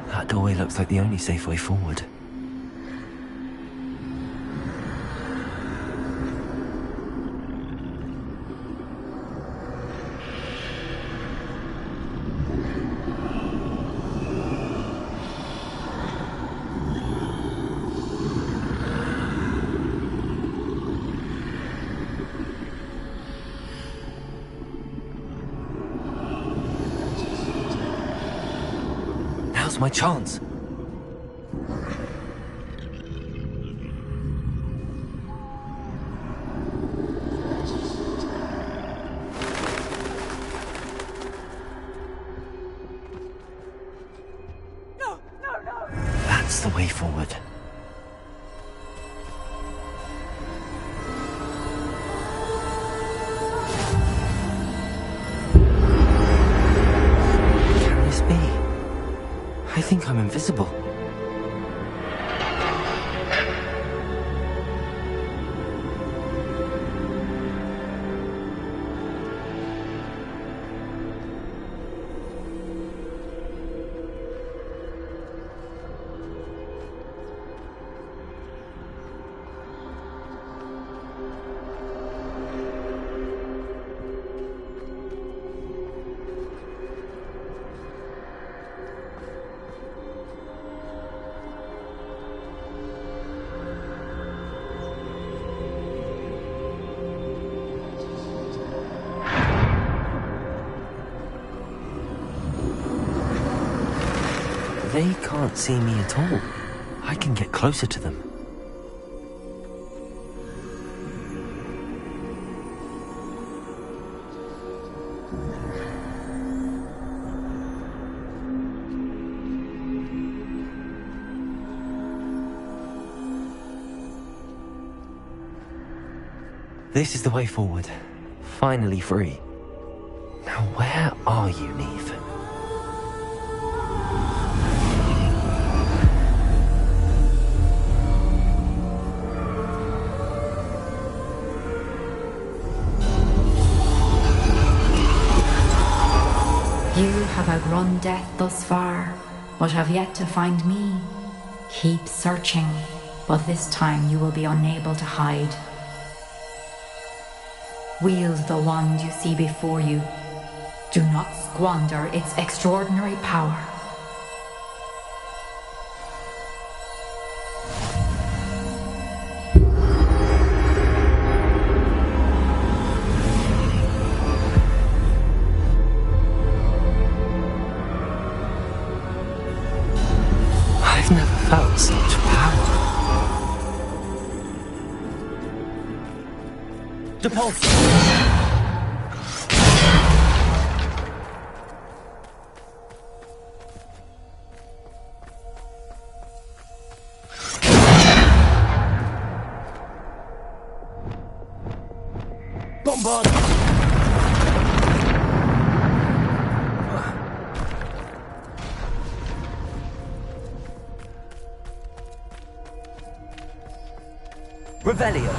That doorway looks like the only safe way forward. my chance. That's the way forward. Can this be? I think I'm invisible. They can't see me at all. I can get closer to them. This is the way forward. Finally free. Now where are you, Neve? You have outrun death thus far, but have yet to find me. Keep searching, but this time you will be unable to hide. Wield the wand you see before you. Do not squander its extraordinary power. I've never felt such power. Depulse! Bombard! Revelio.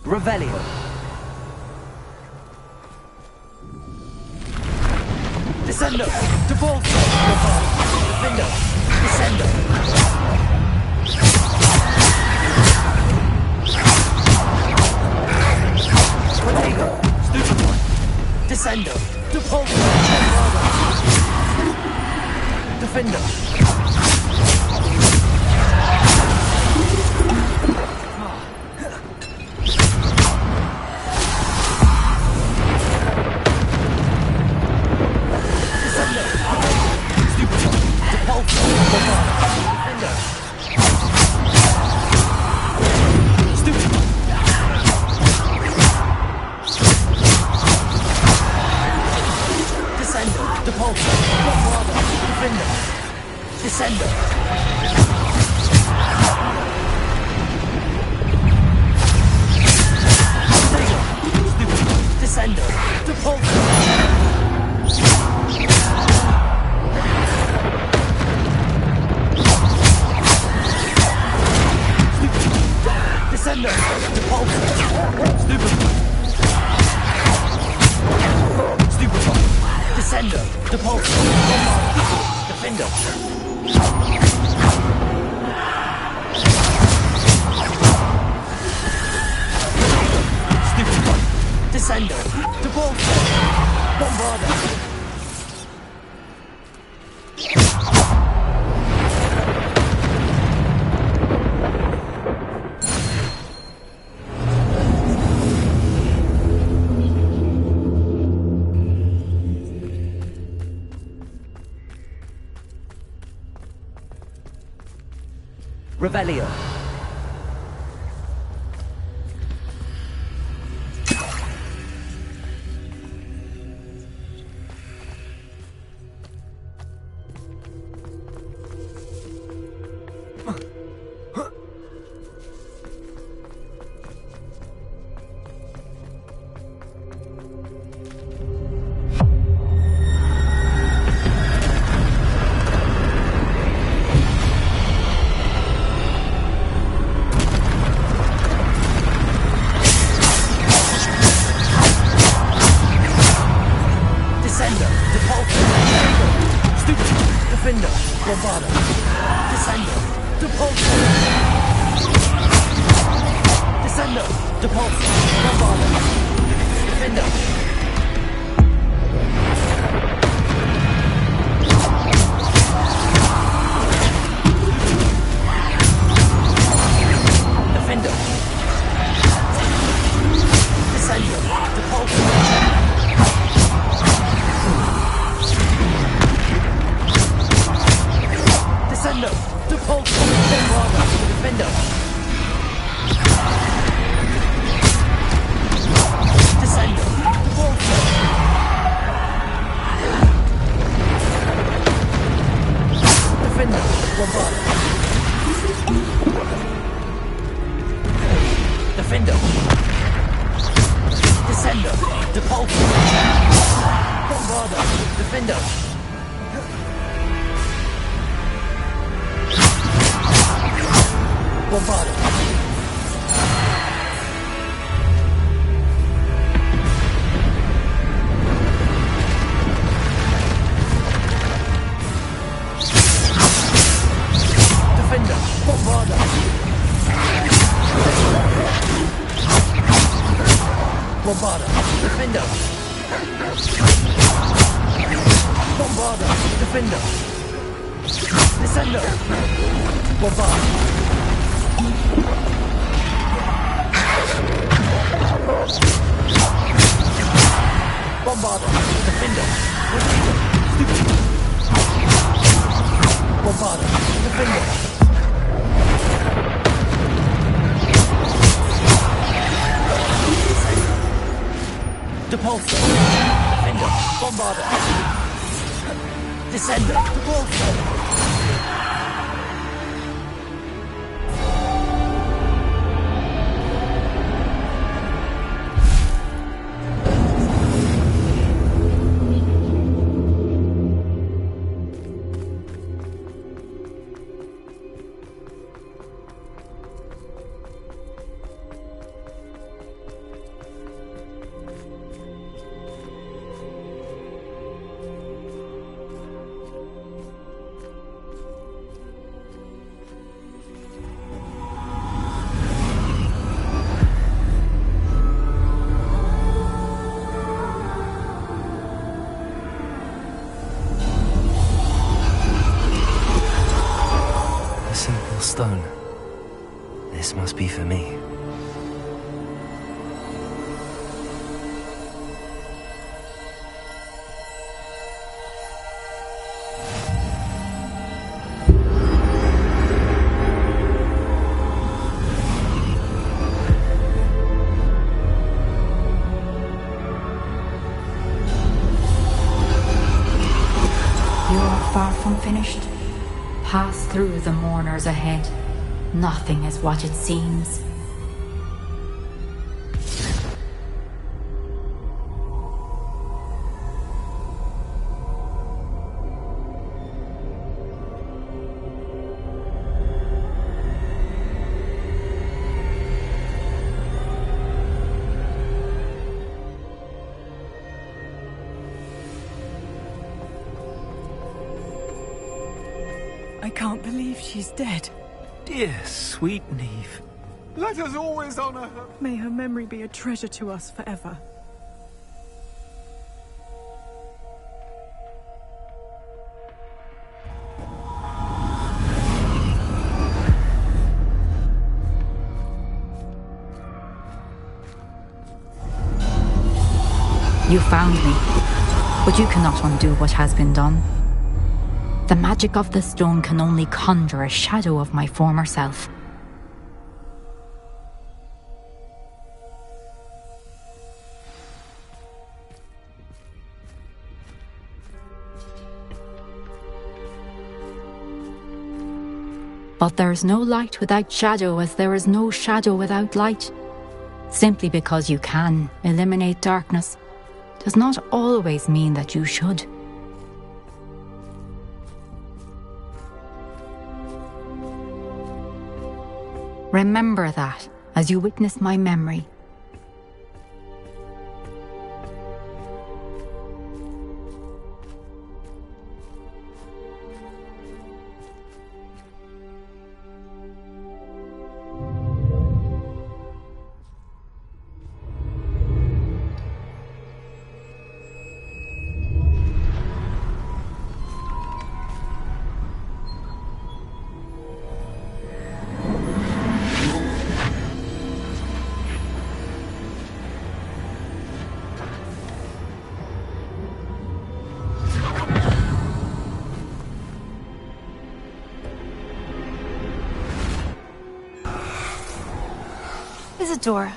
Revelio. Descendo! Depulse! Defendo! Descendo! Protego! Stupefy! Descendo! Depulse! Defendo! Descendo! Defender! Stupid one! Descendo! Devolver! Bombarder! Revelio. Stone. This must be for me. You are far from finished. Pass through the mourners ahead. Nothing is what it seems. I can't believe she's dead. Dear sweet Neve. Let us always honor her. May her memory be a treasure to us forever. You found me, but you cannot undo what has been done. The magic of the stone can only conjure a shadow of my former self. But there is no light without shadow, as there is no shadow without light. Simply because you can eliminate darkness does not always mean that you should. Remember that as you witness my memory. Isadora,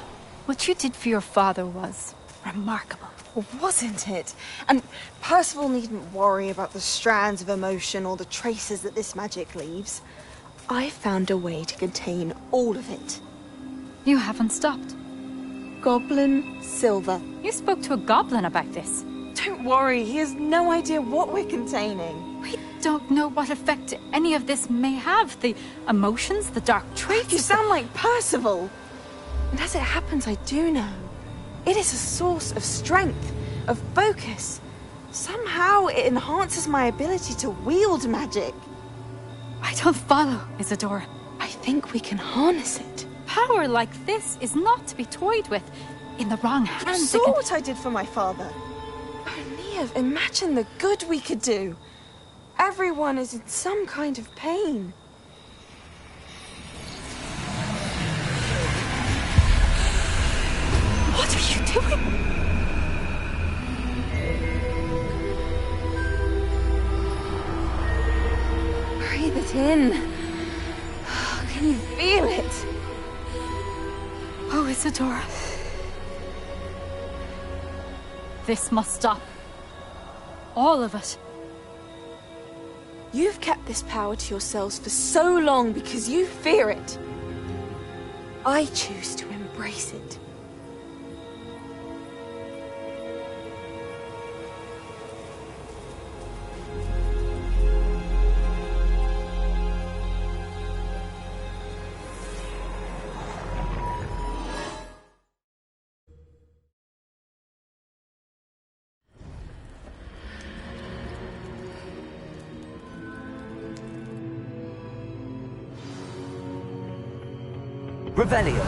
what you did for your father was remarkable. Well, wasn't it? And Percival needn't worry about the strands of emotion or the traces that this magic leaves. I found a way to contain all of it. You haven't stopped. Goblin Silver. You spoke to a goblin about this. Don't worry, he has no idea what we're containing. We don't know what effect any of this may have. The emotions, the dark traits. You sound like Percival. And as it happens, I do know. It is a source of strength, of focus. Somehow it enhances my ability to wield magic. I don't follow, Isadora. I think we can harness it. Power like this is not to be toyed with. In the wrong hands, You saw what I did for my father. Oh, Neve, imagine the good we could do. Everyone is in some kind of pain. What are you doing? Breathe it in. Can you feel it? Oh, Isadora. This must stop. All of it. You've kept this power to yourselves for so long because you fear it. I choose to embrace it. Revelio.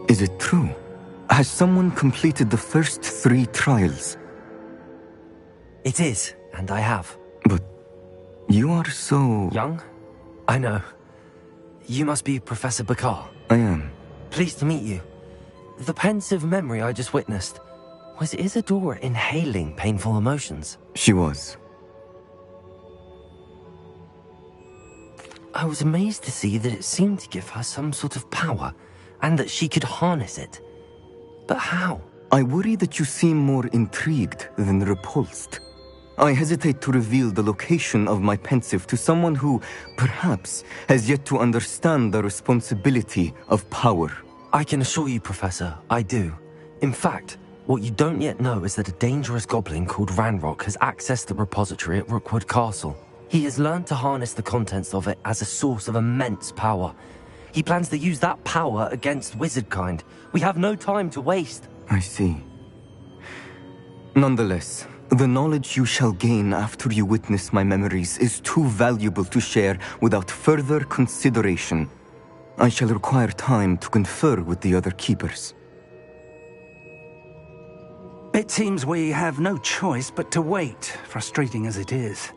Is it true? Has someone completed the first 3 trials? It is, and I have. But you are so... young? I know. You must be Professor Bakar. I am. Pleased to meet you. The pensive memory I just witnessed, was Isadora inhaling painful emotions? She was. I was amazed to see that it seemed to give her some sort of power, and that she could harness it. But how? I worry that you seem more intrigued than repulsed. I hesitate to reveal the location of my pensive to someone who, perhaps, has yet to understand the responsibility of power. I can assure you, Professor, I do. In fact, What you don't yet know is that a dangerous goblin called Ranrock has accessed the repository at Rookwood Castle. He has learned to harness the contents of it as a source of immense power. He plans to use that power against wizardkind. We have no time to waste. I see. Nonetheless, the knowledge you shall gain after you witness my memories is too valuable to share without further consideration. I shall require time to confer with the other keepers. It seems we have no choice but to wait, frustrating as it is.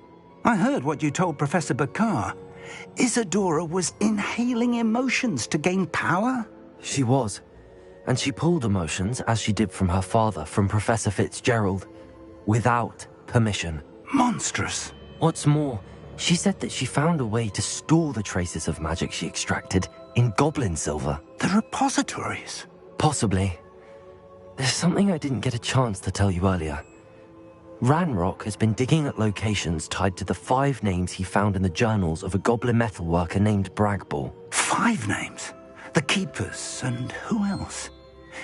I heard what you told Professor Bakar. Isadora was inhaling emotions to gain power? She was. And she pulled emotions, as she did from her father, from Professor Fitzgerald, without permission. Monstrous. What's more, she said that she found a way to store the traces of magic she extracted in goblin silver. The repositories? Possibly. There's something I didn't get a chance to tell you earlier. Ranrock has been digging at locations tied to the 5 names he found in the journals of a goblin metalworker named Bragball. 5 names? The Keepers, and who else?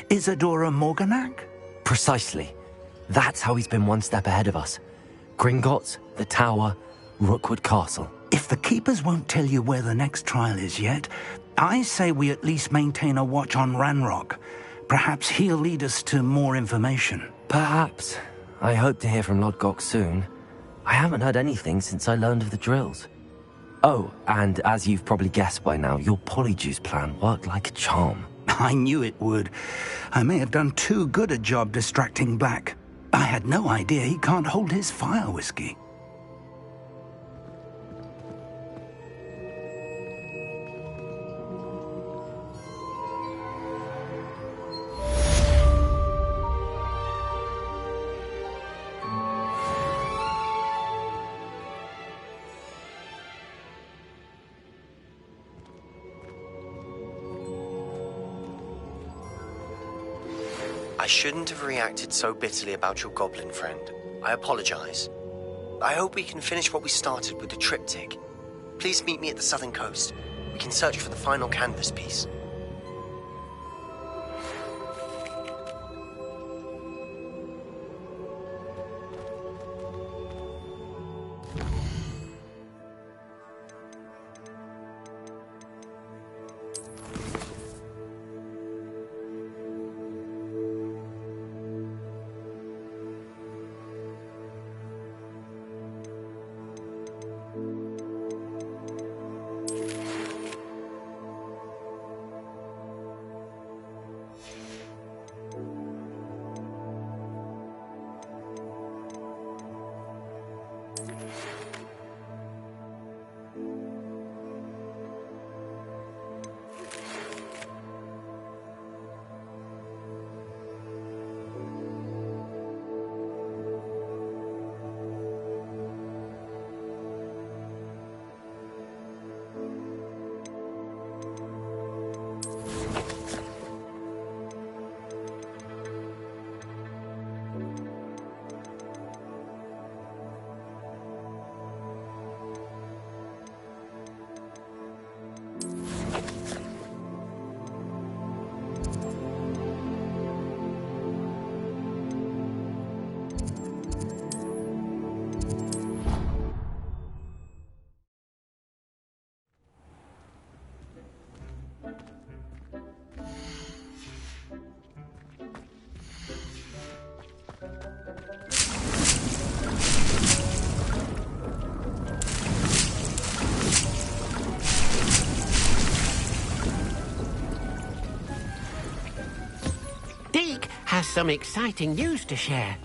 Isadora Morganac? Precisely. That's how he's been one step ahead of us. Gringotts, the Tower, Rookwood Castle. If the Keepers won't tell you where the next trial is yet, I say we at least maintain a watch on Ranrock. Perhaps he'll lead us to more information. Perhaps. I hope to hear from Lodgok soon. I haven't heard anything since I learned of the drills. Oh, and as you've probably guessed by now, your polyjuice plan worked like a charm. I knew it would. I may have done too good a job distracting Black. I had no idea he can't hold his fire whiskey. I shouldn't have reacted so bitterly about your goblin friend. I apologize. I hope we can finish what we started with the triptych. Please meet me at the southern coast. We can search for the final canvas piece. Has some exciting news to share.